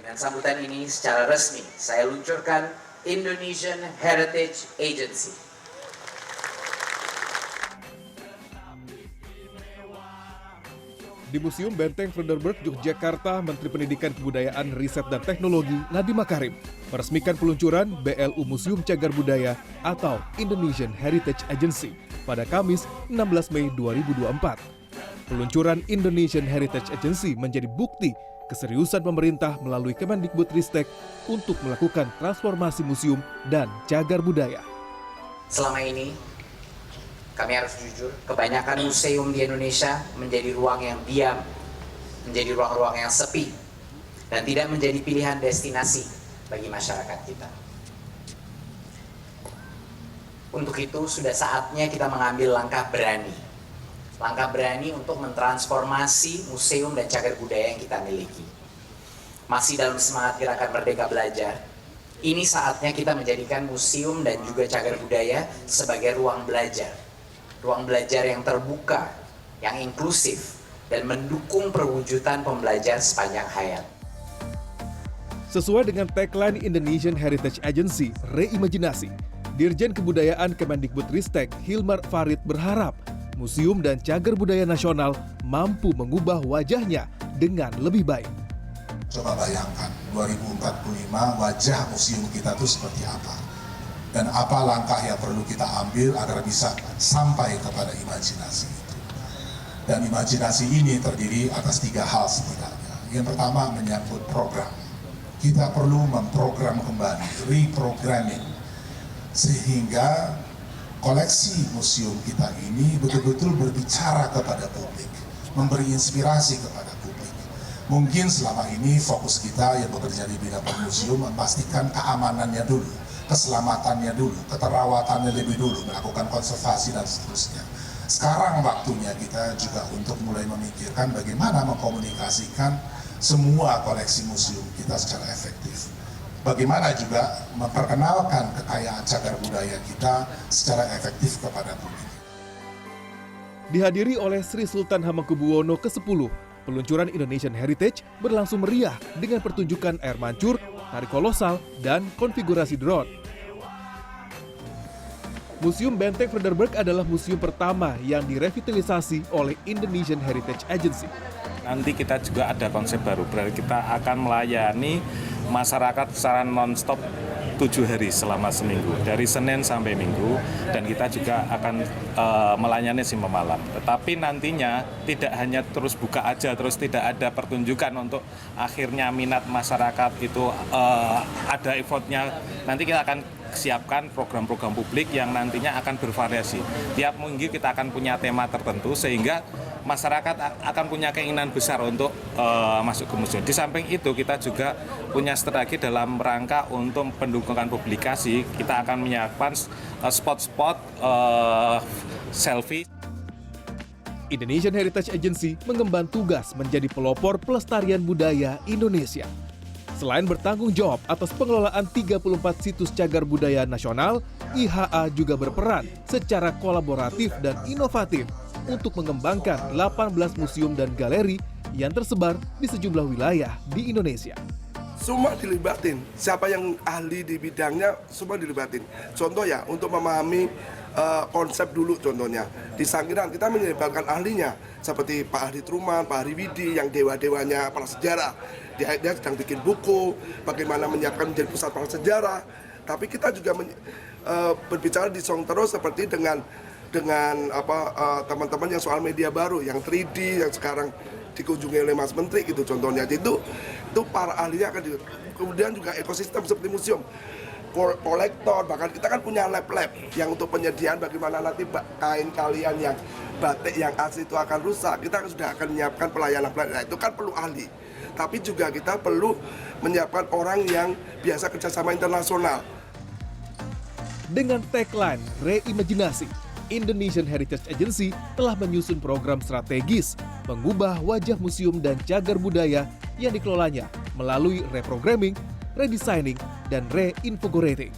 Dengan sambutan ini secara resmi saya luncurkan Indonesian Heritage Agency. Di Museum Benteng Frederberg, Yogyakarta, Menteri Pendidikan Kebudayaan, Riset dan Teknologi Nadiem Makarim meresmikan peluncuran BLU Museum Cagar Budaya atau Indonesian Heritage Agency pada Kamis 16 Mei 2024. Peluncuran Indonesian Heritage Agency menjadi bukti keseriusan pemerintah melalui Kemendikbudristek untuk melakukan transformasi museum dan cagar budaya. Selama ini, kami harus jujur, kebanyakan museum di Indonesia menjadi ruang yang diam, menjadi ruang-ruang yang sepi, dan tidak menjadi pilihan destinasi bagi masyarakat kita. Untuk itu, sudah saatnya kita mengambil langkah berani. Langkah berani untuk mentransformasi museum dan cagar budaya yang kita miliki. Masih dalam semangat gerakan Merdeka Belajar, ini saatnya kita menjadikan museum dan juga cagar budaya sebagai ruang belajar. Ruang belajar yang terbuka, yang inklusif, dan mendukung perwujudan pembelajar sepanjang hayat. Sesuai dengan tagline Indonesian Heritage Agency, Reimajinasi, Dirjen Kebudayaan Kemendikbudristek Hilmar Farid berharap museum dan cagar budaya nasional mampu mengubah wajahnya dengan lebih baik. Coba bayangkan, 2045 wajah museum kita itu seperti apa? Dan apa langkah yang perlu kita ambil agar bisa sampai kepada imajinasi itu. Dan imajinasi ini terdiri atas 3 hal setidaknya. Yang pertama menyangkut program. Kita perlu memprogram kembali, reprogramming, sehingga koleksi museum kita ini betul-betul berbicara kepada publik, memberi inspirasi kepada publik. Mungkin selama ini fokus kita yang bekerja di bidang museum memastikan keamanannya dulu, keselamatannya dulu, keterawatannya lebih dulu, melakukan konservasi dan seterusnya. Sekarang waktunya kita juga untuk mulai memikirkan bagaimana mengkomunikasikan semua koleksi museum kita secara efektif. Bagaimana juga memperkenalkan kekayaan cagar budaya kita secara efektif kepada publik. Dihadiri oleh Sri Sultan Hamengkubuwono ke-10, peluncuran Indonesian Heritage berlangsung meriah dengan pertunjukan air mancur, tari kolosal, dan konfigurasi drone. Museum Benteng Frederberg adalah museum pertama yang direvitalisasi oleh Indonesian Heritage Agency. Nanti kita juga ada konsep baru, berarti kita akan melayani masyarakat secara non-stop 7 hari selama seminggu, dari Senin sampai Minggu, dan kita juga akan melayani sampai malam. Tetapi nantinya tidak hanya terus buka aja, terus tidak ada pertunjukan untuk akhirnya minat masyarakat itu ada effortnya. Nanti kita akan siapkan program-program publik yang nantinya akan bervariasi. Tiap minggu kita akan punya tema tertentu sehingga masyarakat akan punya keinginan besar untuk masuk ke museum. Di samping itu kita juga punya strategi dalam rangka untuk pendukungan publikasi. Kita akan menyiapkan spot-spot selfie. Indonesian Heritage Agency mengemban tugas menjadi pelopor pelestarian budaya Indonesia. Selain bertanggung jawab atas pengelolaan 34 situs cagar budaya nasional, IHA juga berperan secara kolaboratif dan inovatif untuk mengembangkan 18 museum dan galeri yang tersebar di sejumlah wilayah di Indonesia. Semua dilibatin, siapa yang ahli di bidangnya semua dilibatin. Contoh ya, untuk memahami konsep dulu contohnya. Di Sangiran kita menyebabkan ahlinya, seperti Pak Ahli Truman, Pak Ahli Widi, yang dewa-dewanya para sejarah. Dia sedang bikin buku, bagaimana menyiapkan menjadi pusat para sejarah. Tapi kita juga berbicara di Song terus seperti dengan teman-teman yang soal media baru, yang 3D, yang sekarang dikunjungi oleh Mas Menteri gitu contohnya. Itu para ahlinya akan kemudian juga ekosistem seperti museum, kolektor, bahkan kita kan punya lab-lab yang untuk penyediaan bagaimana nanti kain kalian yang batik yang asli itu akan rusak. Kita sudah akan menyiapkan pelayanan. Nah, itu kan perlu ahli. Tapi juga kita perlu menyiapkan orang yang biasa kerjasama internasional. Dengan tagline Reimajinasi, Indonesian Heritage Agency telah menyusun program strategis mengubah wajah museum dan cagar budaya yang dikelolanya melalui reprogramming, redesigning, dan reinvigorating.